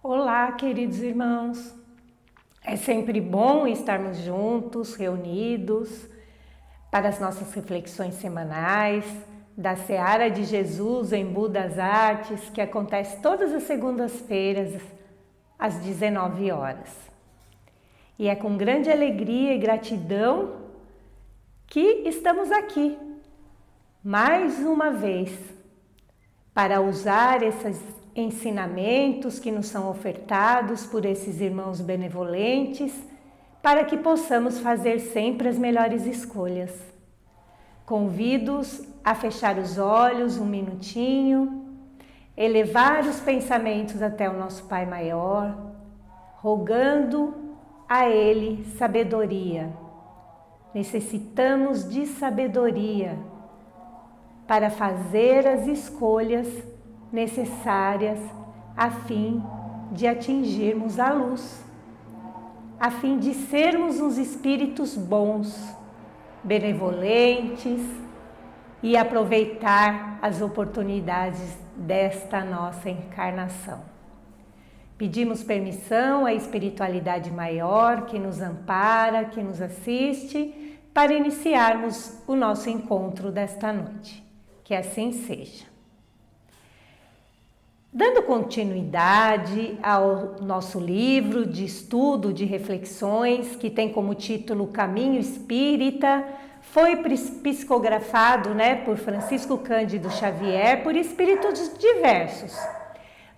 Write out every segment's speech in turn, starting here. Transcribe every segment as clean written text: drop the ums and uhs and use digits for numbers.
Olá, queridos irmãos. É sempre bom estarmos juntos, reunidos, para as nossas reflexões semanais da Seara de Jesus em Budas Artes, que acontece todas as segundas-feiras, às 19 horas. E é com grande alegria e gratidão que estamos aqui, mais uma vez, para usar esses ensinamentos que nos são ofertados por esses irmãos benevolentes, para que possamos fazer sempre as melhores escolhas. Convido-os a fechar os olhos um minutinho, elevar os pensamentos até o nosso Pai Maior, rogando a Ele sabedoria. Necessitamos de sabedoria para fazer as escolhas necessárias a fim de atingirmos a luz, a fim de sermos uns espíritos bons, benevolentes e aproveitar as oportunidades desta nossa encarnação. Pedimos permissão à espiritualidade maior que nos ampara, que nos assiste, para iniciarmos o nosso encontro desta noite. Que assim seja. Dando continuidade ao nosso livro de estudo, de reflexões, que tem como título Caminho Espírita, foi psicografado, por Francisco Cândido Xavier, por espíritos diversos.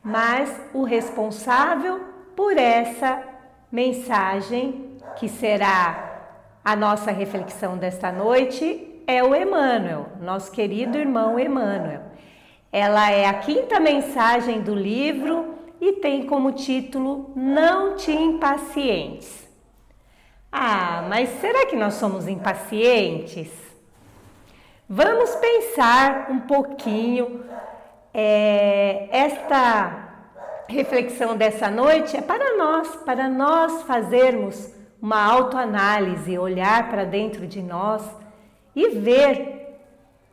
Mas o responsável por essa mensagem, que será a nossa reflexão desta noite, é o Emmanuel, nosso querido irmão Emmanuel. Ela é a quinta mensagem do livro e tem como título Não te impacientes. Mas será que nós somos impacientes? Vamos pensar um pouquinho. Esta reflexão dessa noite é para nós fazermos uma autoanálise, olhar para dentro de nós e ver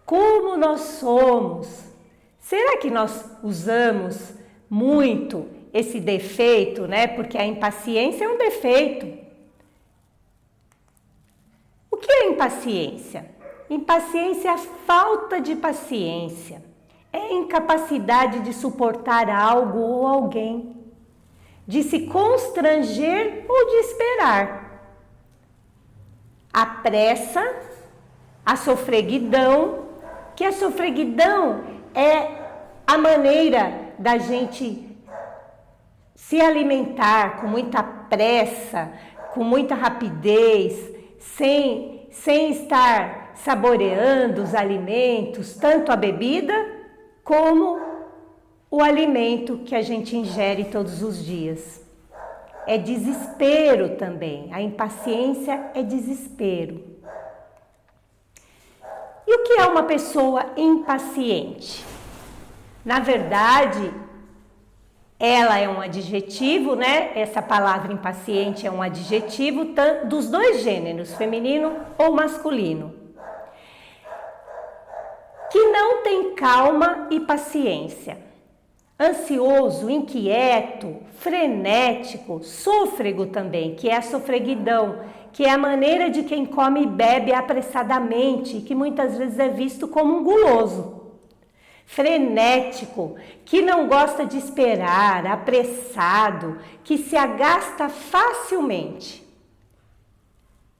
como nós somos. Será que nós usamos muito esse defeito, Porque a impaciência é um defeito. O que é impaciência? Impaciência é a falta de paciência. É a incapacidade de suportar algo ou alguém, de se constranger ou de esperar. A pressa, a sofreguidão, que a sofreguidão é a maneira da gente se alimentar com muita pressa, com muita rapidez, sem estar saboreando os alimentos, tanto a bebida como o alimento que a gente ingere todos os dias. É desespero também, a impaciência é desespero. E o que é uma pessoa impaciente? Na verdade, ela é um adjetivo, Essa palavra impaciente é um adjetivo dos dois gêneros, feminino ou masculino. Que não tem calma e paciência. Ansioso, inquieto, frenético, sôfrego também, que é a sofreguidão, que é a maneira de quem come e bebe apressadamente, que muitas vezes é visto como um guloso. Frenético, que não gosta de esperar, apressado, que se agasta facilmente.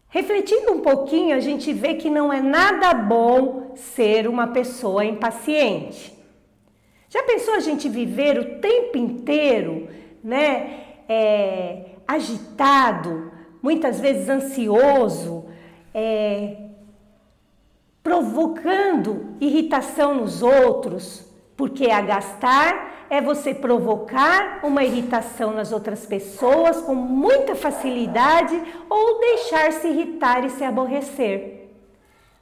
Refletindo um pouquinho, a gente vê que não é nada bom ser uma pessoa impaciente. Já pensou a gente viver o tempo inteiro, agitado, muitas vezes ansioso, provocando irritação nos outros? Porque agastar é você provocar uma irritação nas outras pessoas com muita facilidade ou deixar-se irritar e se aborrecer.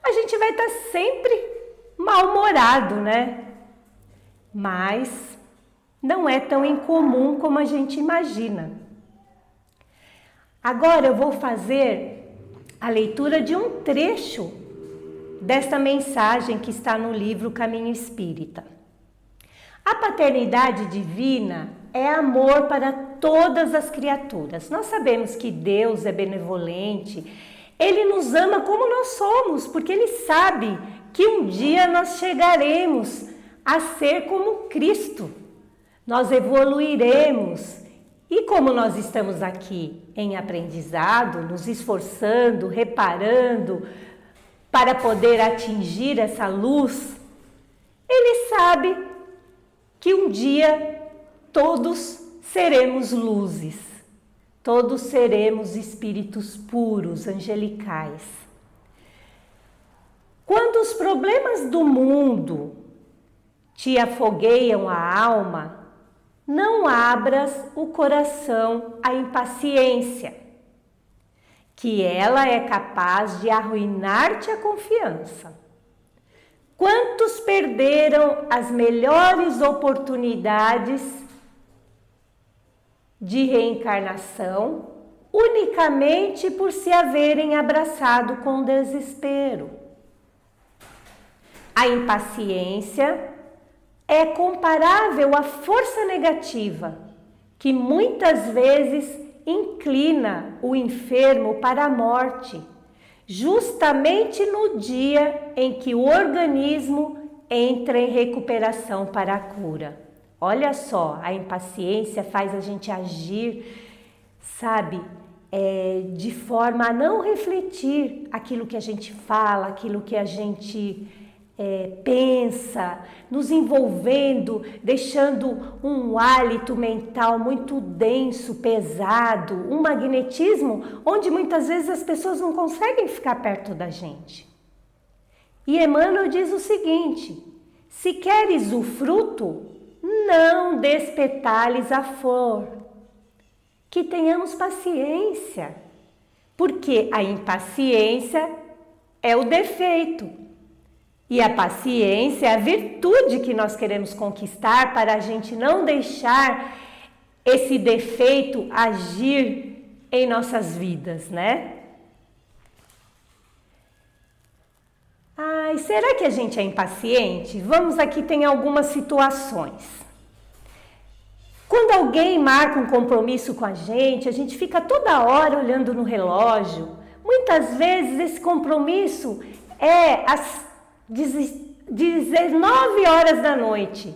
A gente vai estar sempre mal-humorado, Mas não é tão incomum como a gente imagina. Agora eu vou fazer a leitura de um trecho desta mensagem que está no livro Caminho Espírita. A paternidade divina é amor para todas as criaturas. Nós sabemos que Deus é benevolente, Ele nos ama como nós somos, porque Ele sabe que um dia nós chegaremos a ser como Cristo. Nós evoluiremos. E como nós estamos aqui em aprendizado, nos esforçando, reparando, para poder atingir essa luz, Ele sabe que um dia todos seremos luzes, todos seremos espíritos puros, angelicais. Quando os problemas do mundo te afogueiam a alma, não abras o coração à impaciência, que ela é capaz de arruinar-te a confiança. Quantos perderam as melhores oportunidades de reencarnação unicamente por se haverem abraçado com desespero? A impaciência é comparável à força negativa, que muitas vezes inclina o enfermo para a morte, justamente no dia em que o organismo entra em recuperação para a cura. Olha só, a impaciência faz a gente agir, sabe, de forma a não refletir aquilo que a gente fala, aquilo que a gente pensa, nos envolvendo, deixando um hálito mental muito denso, pesado, um magnetismo onde muitas vezes as pessoas não conseguem ficar perto da gente. E Emmanuel diz o seguinte: se queres o fruto, não despetales a flor. Que tenhamos paciência, porque a impaciência é o defeito. E a paciência é a virtude que nós queremos conquistar para a gente não deixar esse defeito agir em nossas vidas, né? Ai, será que a gente é impaciente? Vamos aqui, tem algumas situações. Quando alguém marca um compromisso com a gente fica toda hora olhando no relógio. Muitas vezes esse compromisso é às 19 horas da noite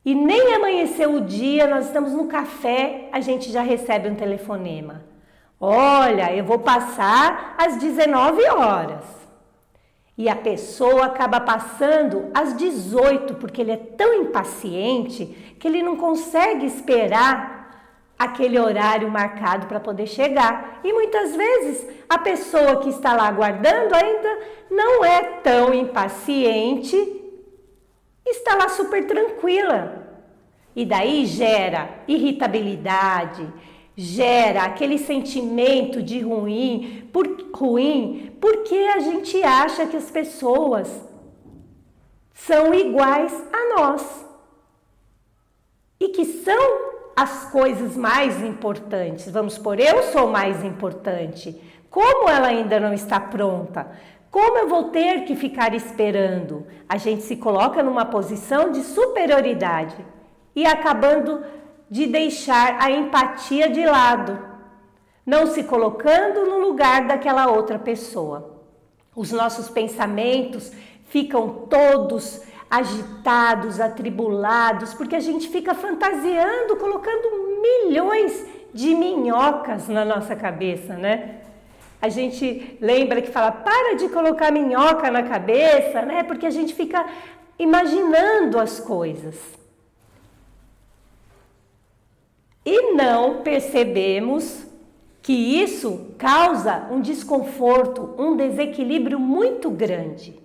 e nem amanheceu o dia, nós estamos no café, a gente já recebe um telefonema. Olha, eu vou passar às 19 horas. E a pessoa acaba passando às 18, porque ele é tão impaciente que ele não consegue esperar aquele horário marcado para poder chegar. E muitas vezes a pessoa que está lá aguardando ainda não é tão impaciente, está lá super tranquila. E daí gera irritabilidade, gera aquele sentimento de ruim, porque a gente acha que as pessoas são iguais a nós e que são as coisas mais importantes. Vamos supor, eu sou mais importante. Como ela ainda não está pronta? Como eu vou ter que ficar esperando? A gente se coloca numa posição de superioridade e acabando de deixar a empatia de lado, não se colocando no lugar daquela outra pessoa. Os nossos pensamentos ficam todos agitados, atribulados, porque a gente fica fantasiando, colocando milhões de minhocas na nossa cabeça, né? A gente lembra que fala, para de colocar minhoca na cabeça, né? Porque a gente fica imaginando as coisas. E não percebemos que isso causa um desconforto, um desequilíbrio muito grande.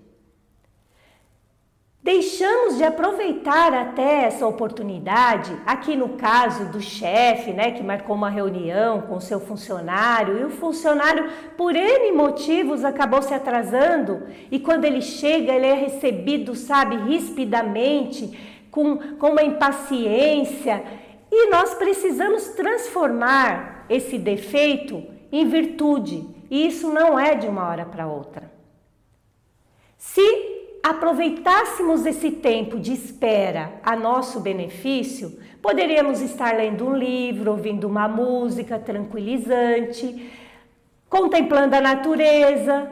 Deixamos de aproveitar até essa oportunidade, aqui no caso do chefe, né, que marcou uma reunião com o seu funcionário, e o funcionário, por N motivos, acabou se atrasando, e quando ele chega, ele é recebido, sabe, rispidamente, com uma impaciência, e nós precisamos transformar esse defeito em virtude, e isso não é de uma hora para outra. Se aproveitássemos esse tempo de espera a nosso benefício, poderíamos estar lendo um livro, ouvindo uma música tranquilizante, contemplando a natureza,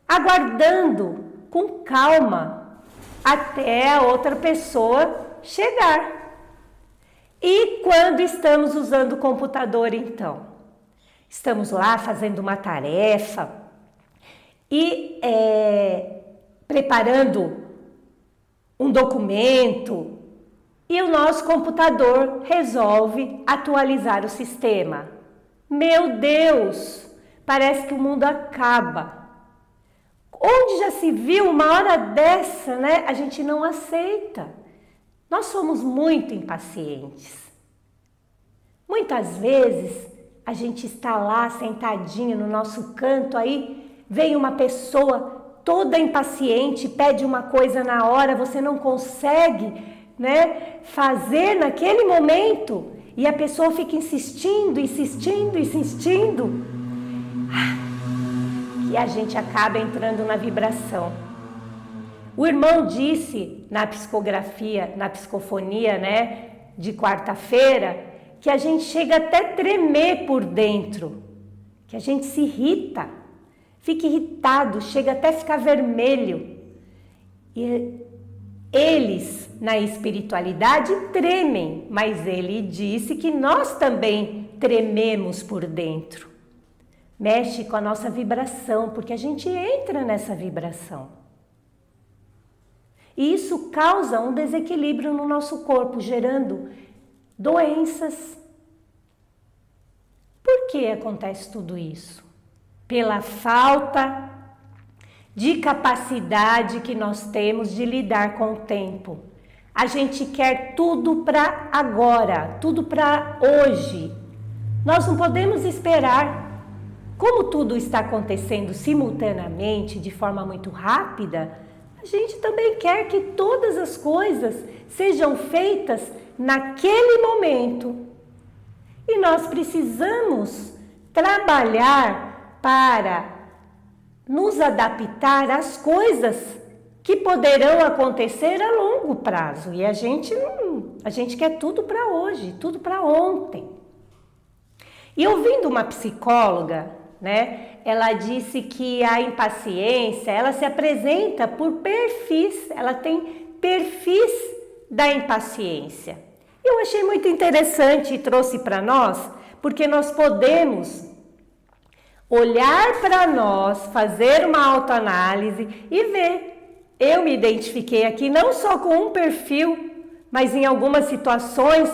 aguardando com calma até a outra pessoa chegar. E quando estamos usando o computador, então? Estamos lá fazendo uma tarefa e preparando um documento e o nosso computador resolve atualizar o sistema. Meu Deus, parece que o mundo acaba. Onde já se viu uma hora dessa, né? A gente não aceita. Nós somos muito impacientes. Muitas vezes a gente está lá sentadinho no nosso canto, aí vem uma pessoa toda impaciente, pede uma coisa na hora, você não consegue, né, fazer naquele momento e a pessoa fica insistindo e a gente acaba entrando na vibração. O irmão disse na psicografia, na psicofonia, né, de quarta-feira, que a gente chega até tremer por dentro, que a gente se irrita, fica irritado, chega até ficar vermelho. E eles, na espiritualidade, tremem, mas ele disse que nós também trememos por dentro. Mexe com a nossa vibração, porque a gente entra nessa vibração. E isso causa um desequilíbrio no nosso corpo, gerando doenças. Por que acontece tudo isso? Pela falta de capacidade que nós temos de lidar com o tempo. A gente quer tudo para agora, tudo para hoje. Nós não podemos esperar. Como tudo está acontecendo simultaneamente, de forma muito rápida, a gente também quer que todas as coisas sejam feitas naquele momento. E nós precisamos trabalhar para nos adaptar às coisas que poderão acontecer a longo prazo. E a gente quer tudo para hoje, tudo para ontem. E ouvindo uma psicóloga, né, ela disse que a impaciência, ela se apresenta por perfis, ela tem perfis da impaciência. Eu achei muito interessante e trouxe para nós, porque nós podemos olhar para nós, fazer uma autoanálise e ver. Eu me identifiquei aqui não só com um perfil, mas em algumas situações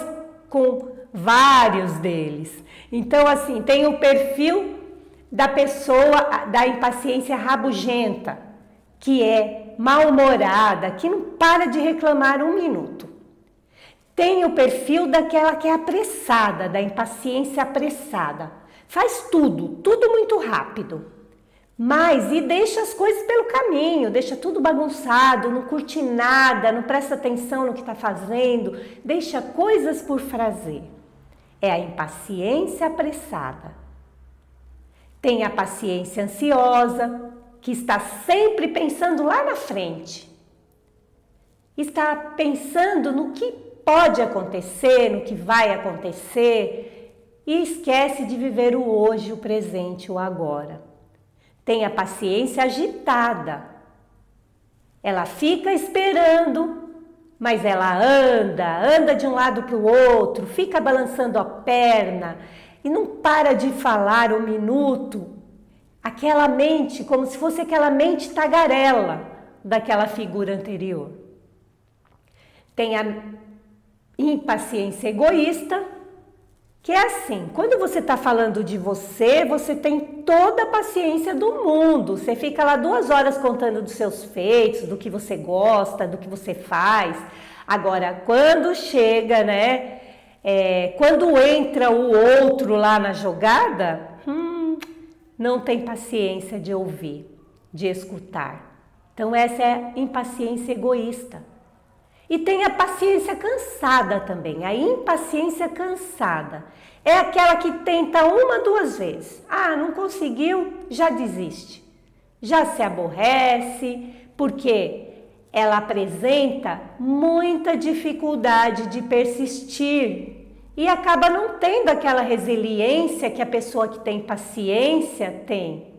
com vários deles. Então, assim, tem o perfil da pessoa da impaciência rabugenta, que é mal-humorada, que não para de reclamar um minuto. Tem o perfil daquela que é apressada, da impaciência apressada. Faz tudo muito rápido. Mas e deixa as coisas pelo caminho, deixa tudo bagunçado, não curte nada, não presta atenção no que está fazendo, deixa coisas por fazer. É a impaciência apressada. Tem a paciência ansiosa, que está sempre pensando lá na frente. Está pensando no que pode acontecer, no que vai acontecer e esquece de viver o hoje, o presente, o agora. Tem a paciência agitada. Ela fica esperando, mas ela anda de um lado para o outro, fica balançando a perna e não para de falar um minuto. Aquela mente, como se fosse aquela mente tagarela daquela figura anterior. Tem a impaciência egoísta, que é assim, quando você está falando de você, você tem toda a paciência do mundo. Você fica lá 2 horas contando dos seus feitos, do que você gosta, do que você faz. Agora, quando chega, né, quando entra o outro lá na jogada, não tem paciência de ouvir, de escutar. Então, essa é a impaciência egoísta. E tem a paciência cansada também, a impaciência cansada. É aquela que tenta 1, 2 vezes. Ah, não conseguiu, já desiste. Já se aborrece, porque ela apresenta muita dificuldade de persistir e acaba não tendo aquela resiliência que a pessoa que tem paciência tem.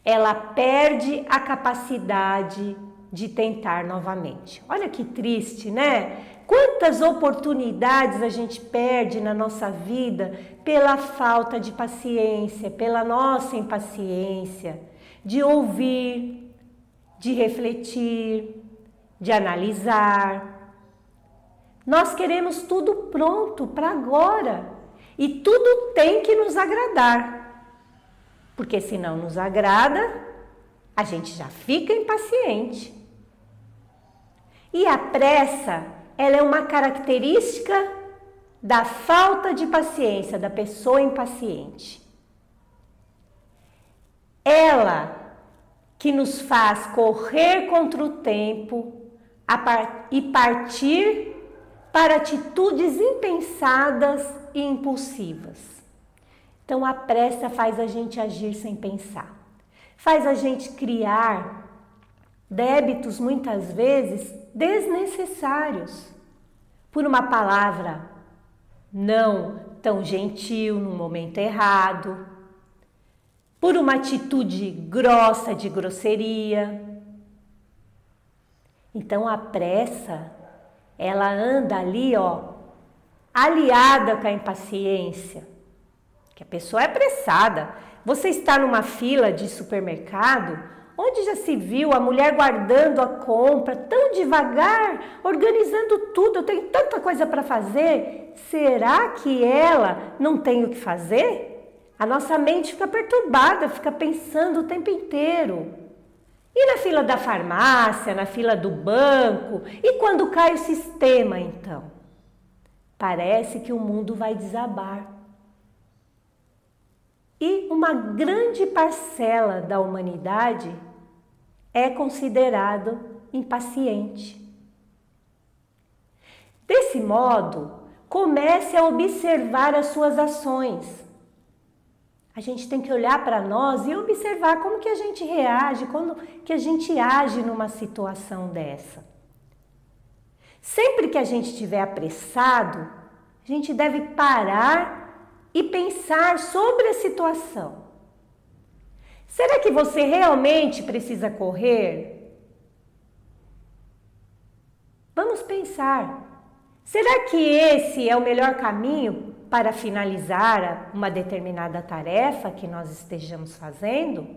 Ela perde a capacidade de tentar novamente. Olha que triste, né? Quantas oportunidades a gente perde na nossa vida pela falta de paciência, pela nossa impaciência, de ouvir, de refletir, de analisar. Nós queremos tudo pronto para agora e tudo tem que nos agradar, porque se não nos agrada, a gente já fica impaciente. E a pressa, ela é uma característica da falta de paciência, da pessoa impaciente. Ela que nos faz correr contra o tempo e partir para atitudes impensadas e impulsivas. Então a pressa faz a gente agir sem pensar, faz a gente criar débitos muitas vezes desnecessários por uma palavra não tão gentil no momento errado, por uma atitude grossa de grosseria. Então a pressa, ela anda ali, aliada com a impaciência, que a pessoa é apressada. Você está numa fila de supermercado, onde já se viu a mulher guardando a compra tão devagar, organizando tudo, eu tenho tanta coisa para fazer. Será que ela não tem o que fazer? A nossa mente fica perturbada, fica pensando o tempo inteiro. E na fila da farmácia, na fila do banco, e quando cai o sistema, então? Parece que o mundo vai desabar. E uma grande parcela da humanidade é considerado impaciente. Desse modo, comece a observar as suas ações. A gente tem que olhar para nós e observar como que a gente reage, como que a gente age numa situação dessa. Sempre que a gente estiver apressado, a gente deve parar e pensar sobre a situação. Será que você realmente precisa correr? Vamos pensar. Será que esse é o melhor caminho para finalizar uma determinada tarefa que nós estejamos fazendo?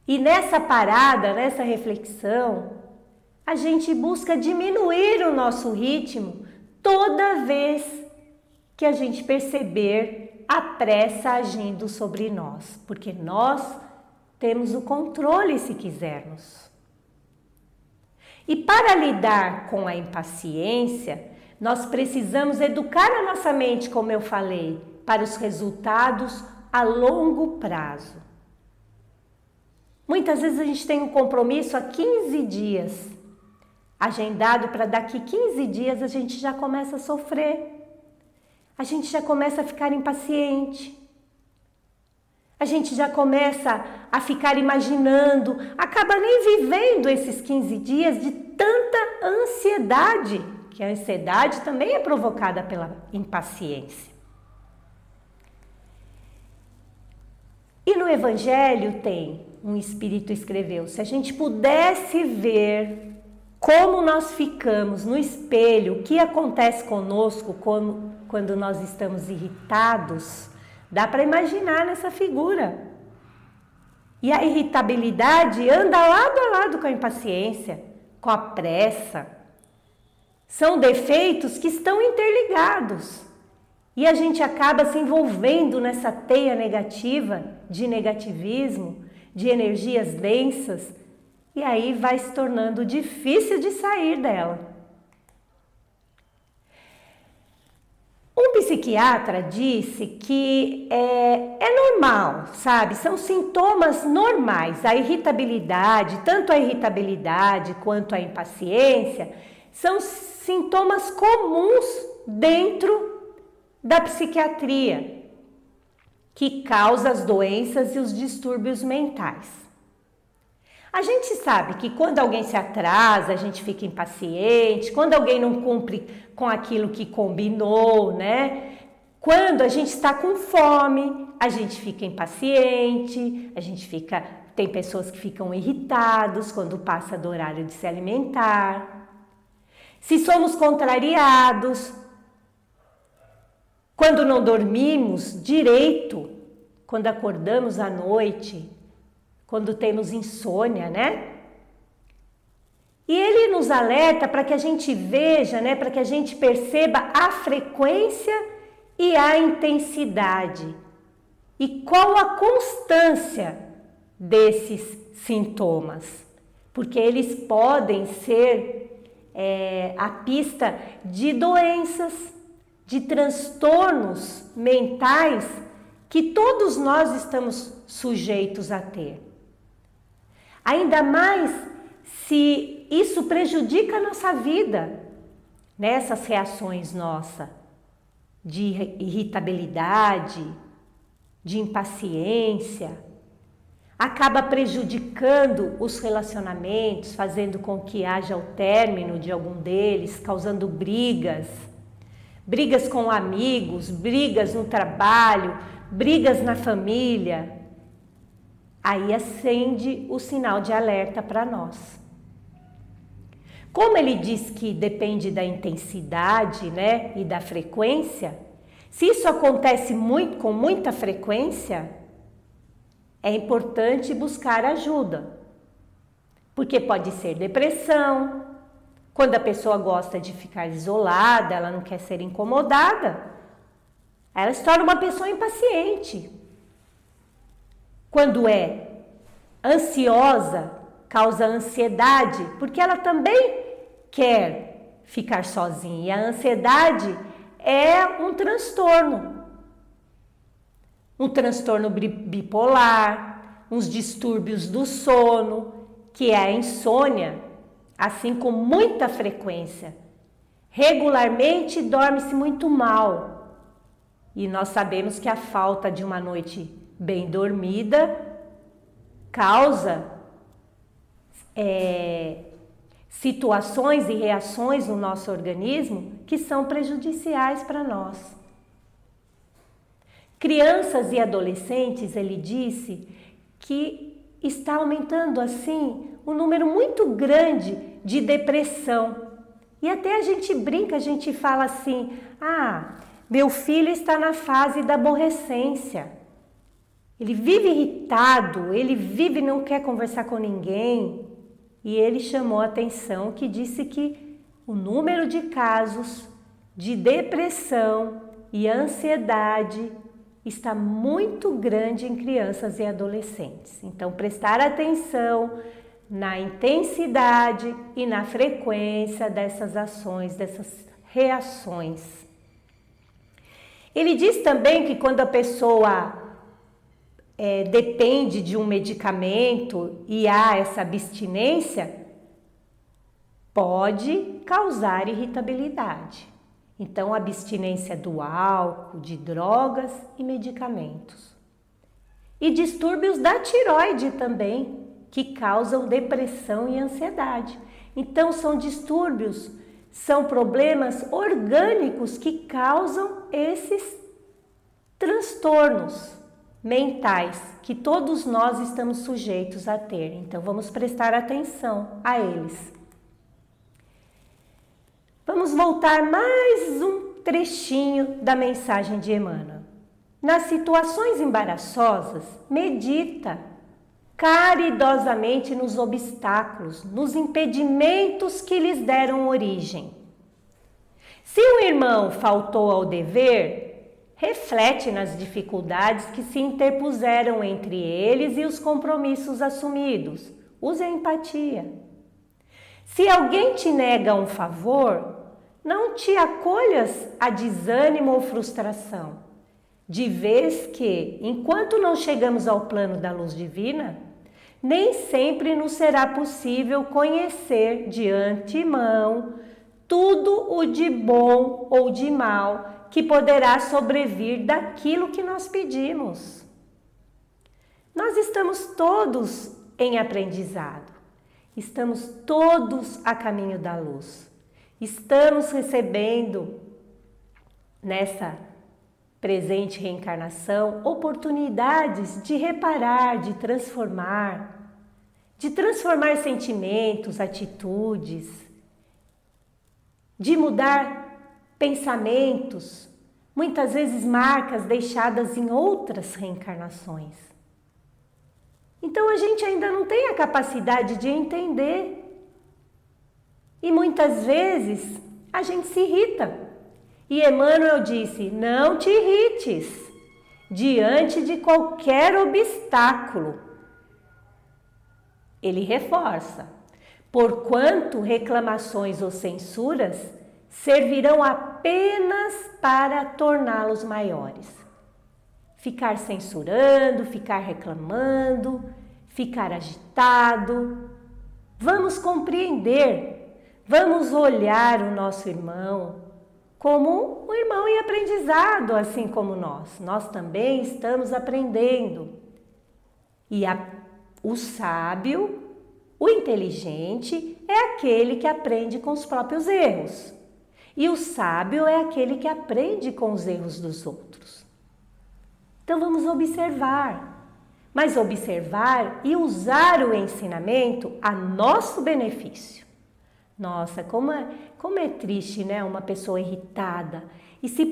E nessa parada, nessa reflexão, a gente busca diminuir o nosso ritmo toda vez que a gente perceber a pressa agindo sobre nós, porque nós temos o controle se quisermos. E para lidar com a impaciência, nós precisamos educar a nossa mente, como eu falei, para os resultados a longo prazo. Muitas vezes a gente tem um compromisso há 15 dias, agendado para daqui 15 dias a gente já começa a sofrer, a gente já começa a ficar impaciente, a gente já começa a ficar imaginando, acaba nem vivendo esses 15 dias de tanta ansiedade, que a ansiedade também é provocada pela impaciência. E no Evangelho tem, um espírito escreveu, se a gente pudesse ver como nós ficamos no espelho, o que acontece conosco quando nós estamos irritados, dá para imaginar nessa figura. E a irritabilidade anda lado a lado com a impaciência, com a pressa. São defeitos que estão interligados. E a gente acaba se envolvendo nessa teia negativa, de negativismo, de energias densas, e aí vai se tornando difícil de sair dela. Um psiquiatra disse que é normal, sabe? São sintomas normais. A irritabilidade, tanto a irritabilidade quanto a impaciência, são sintomas comuns dentro da psiquiatria, que causa as doenças e os distúrbios mentais. A gente sabe que quando alguém se atrasa, a gente fica impaciente, quando alguém não cumpre com aquilo que combinou, né? Quando a gente está com fome, a gente fica impaciente, tem pessoas que ficam irritados quando passa do horário de se alimentar. Se somos contrariados, quando não dormimos direito, quando acordamos à noite, quando temos insônia, né? E ele nos alerta para que a gente veja, né, para que a gente perceba a frequência e a intensidade. E qual a constância desses sintomas? Porque eles podem ser a pista de doenças, de transtornos mentais que todos nós estamos sujeitos a ter. Ainda mais se isso prejudica a nossa vida, nessas reações nossas de irritabilidade, de impaciência, acaba prejudicando os relacionamentos, fazendo com que haja o término de algum deles, causando brigas com amigos, brigas no trabalho, brigas na família. Aí acende o sinal de alerta para nós. Como ele diz que depende da intensidade, né, e da frequência, se isso acontece com muita frequência, é importante buscar ajuda. Porque pode ser depressão, quando a pessoa gosta de ficar isolada, ela não quer ser incomodada, ela se torna uma pessoa impaciente. Quando é ansiosa, causa ansiedade, porque ela também quer ficar sozinha. E a ansiedade é um transtorno bipolar, uns distúrbios do sono, que é a insônia, assim com muita frequência. Regularmente dorme-se muito mal. E nós sabemos que a falta de uma noite bem dormida causa situações e reações no nosso organismo que são prejudiciais para nós. Crianças e adolescentes, ele disse que está aumentando assim um número muito grande de depressão. E até a gente brinca, a gente fala assim: meu filho está na fase da aborrecência. Ele vive irritado, não quer conversar com ninguém. E ele chamou a atenção que disse que o número de casos de depressão e ansiedade está muito grande em crianças e adolescentes. Então, prestar atenção na intensidade e na frequência dessas ações, dessas reações. Ele diz também que quando a pessoa depende de um medicamento e há essa abstinência, pode causar irritabilidade. Então, abstinência do álcool, de drogas e medicamentos. E distúrbios da tireoide também, que causam depressão e ansiedade. Então, são problemas orgânicos que causam esses transtornos mentais que todos nós estamos sujeitos a ter. Então, vamos prestar atenção a eles. Vamos voltar mais um trechinho da mensagem de Emmanuel. Nas situações embaraçosas, medita caridosamente nos obstáculos, nos impedimentos que lhes deram origem. Se um irmão faltou ao dever, reflete nas dificuldades que se interpuseram entre eles e os compromissos assumidos. Use a empatia. Se alguém te nega um favor, não te acolhas a desânimo ou frustração, de vez que, enquanto não chegamos ao plano da luz divina, nem sempre nos será possível conhecer de antemão tudo o de bom ou de mal que poderá sobrevir daquilo que nós pedimos. Nós estamos todos em aprendizado. Estamos todos a caminho da luz. Estamos recebendo, nessa presente reencarnação, oportunidades de reparar, de transformar sentimentos, atitudes, de mudar pensamentos, muitas vezes marcas deixadas em outras reencarnações. Então a gente ainda não tem a capacidade de entender. E muitas vezes a gente se irrita. E Emmanuel disse: não te irrites diante de qualquer obstáculo. Ele reforça: porquanto reclamações ou censuras servirão apenas para torná-los maiores. Ficar censurando, ficar reclamando, ficar agitado. Vamos compreender, vamos olhar o nosso irmão como um irmão em aprendizado, assim como nós. Nós também estamos aprendendo. E o sábio, o inteligente, é aquele que aprende com os próprios erros. E o sábio é aquele que aprende com os erros dos outros. Então vamos observar, mas observar e usar o ensinamento a nosso benefício. Nossa, como é triste, né? Uma pessoa irritada. E se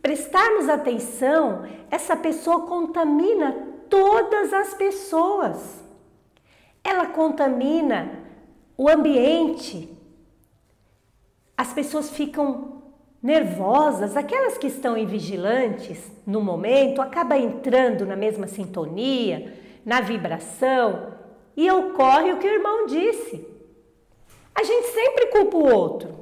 prestarmos atenção, essa pessoa contamina todas as pessoas. Ela contamina o ambiente. As pessoas ficam nervosas, aquelas que estão invigilantes no momento, acaba entrando na mesma sintonia, na vibração, e ocorre o que o irmão disse. A gente sempre culpa o outro.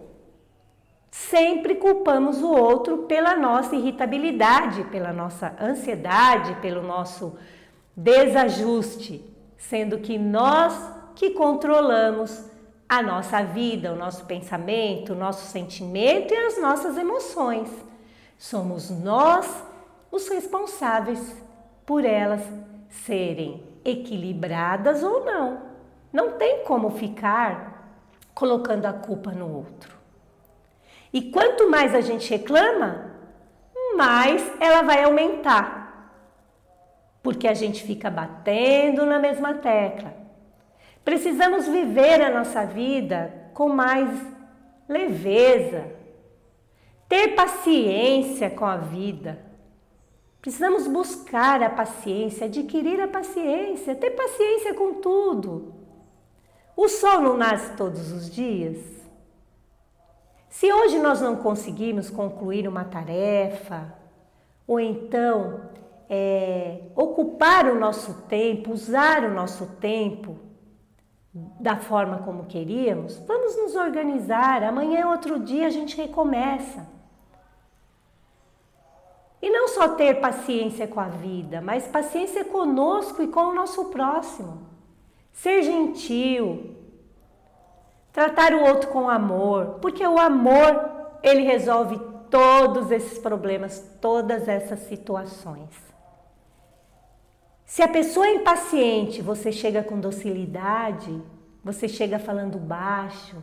Sempre culpamos o outro pela nossa irritabilidade, pela nossa ansiedade, pelo nosso desajuste, sendo que nós que controlamos a nossa vida, o nosso pensamento, o nosso sentimento e as nossas emoções. Somos nós os responsáveis por elas serem equilibradas ou não. Não tem como ficar colocando a culpa no outro. E quanto mais a gente reclama, mais ela vai aumentar. Porque a gente fica batendo na mesma tecla. Precisamos viver a nossa vida com mais leveza, ter paciência com a vida. Precisamos buscar a paciência, adquirir a paciência, ter paciência com tudo. O sol não nasce todos os dias. Se hoje nós não conseguimos concluir uma tarefa, ou então ocupar o nosso tempo, usar o nosso tempo da forma como queríamos, vamos nos organizar. Amanhã é outro dia, a gente recomeça. E não só ter paciência com a vida, mas paciência conosco e com o nosso próximo. Ser gentil, tratar o outro com amor, porque o amor, ele resolve todos esses problemas, todas essas situações. Se a pessoa é impaciente, você chega com docilidade, você chega falando baixo,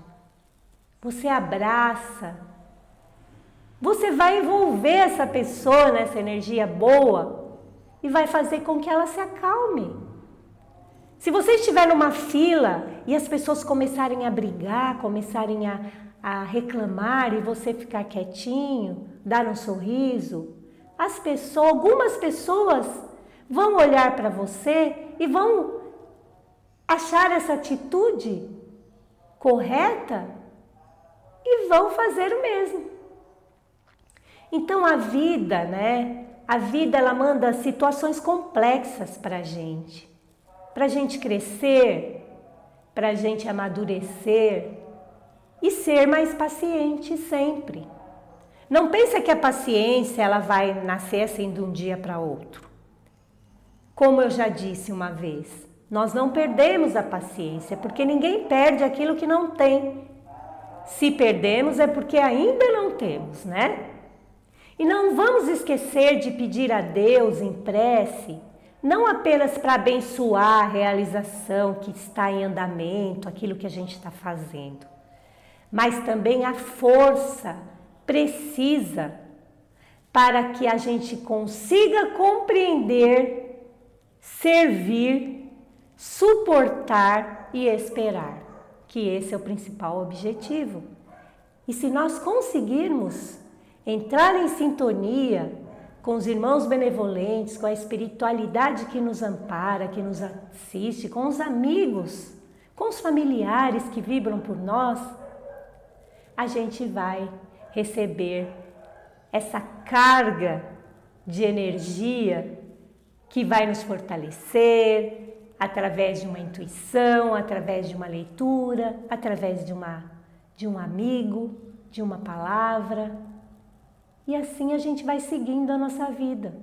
você abraça, você vai envolver essa pessoa nessa energia boa e vai fazer com que ela se acalme. Se você estiver numa fila e as pessoas começarem a brigar, começarem a reclamar e você ficar quietinho, dar um sorriso, algumas pessoas vão olhar para você e vão achar essa atitude correta e vão fazer o mesmo. Então a vida, A vida ela manda situações complexas para a gente crescer, para a gente amadurecer e ser mais paciente sempre. Não pensa que a paciência ela vai nascer assim de um dia para outro. Como eu já disse uma vez, nós não perdemos a paciência, porque ninguém perde aquilo que não tem. Se perdemos é porque ainda não temos, né? E não vamos esquecer de pedir a Deus em prece Não apenas para abençoar a realização que está em andamento, aquilo que a gente está fazendo, mas também a força precisa para que a gente consiga compreender, servir, suportar e esperar, que esse é o principal objetivo. E se nós conseguirmos entrar em sintonia com os irmãos benevolentes, com a espiritualidade que nos ampara, que nos assiste, com os amigos, com os familiares que vibram por nós, a gente vai receber essa carga de energia que vai nos fortalecer através de uma intuição, através de uma leitura, através de um amigo, de uma palavra. E assim a gente vai seguindo a nossa vida.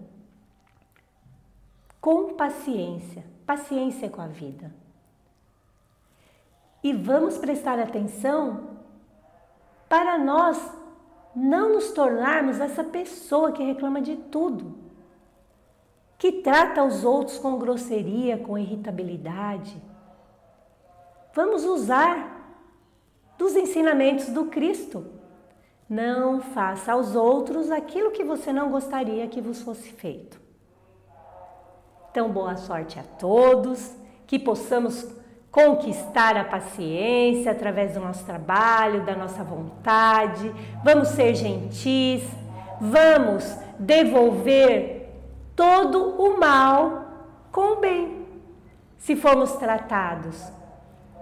Com paciência, paciência com a vida. E vamos prestar atenção para nós não nos tornarmos essa pessoa que reclama de tudo, que trata os outros com grosseria, com irritabilidade. Vamos usar dos ensinamentos do Cristo. Não faça aos outros aquilo que você não gostaria que vos fosse feito. Então, boa sorte a todos, que possamos conquistar a paciência através do nosso trabalho, da nossa vontade. Vamos ser gentis, vamos devolver todo o mal com o bem. Se formos tratados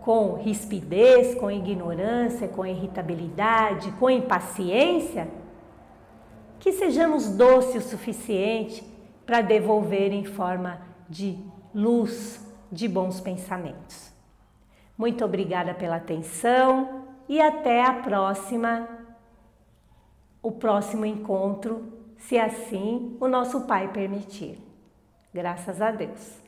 com rispidez, com ignorância, com irritabilidade, com impaciência, que sejamos doces o suficiente para devolver em forma de luz, de bons pensamentos. Muito obrigada pela atenção e até o próximo encontro, se assim o nosso Pai permitir. Graças a Deus.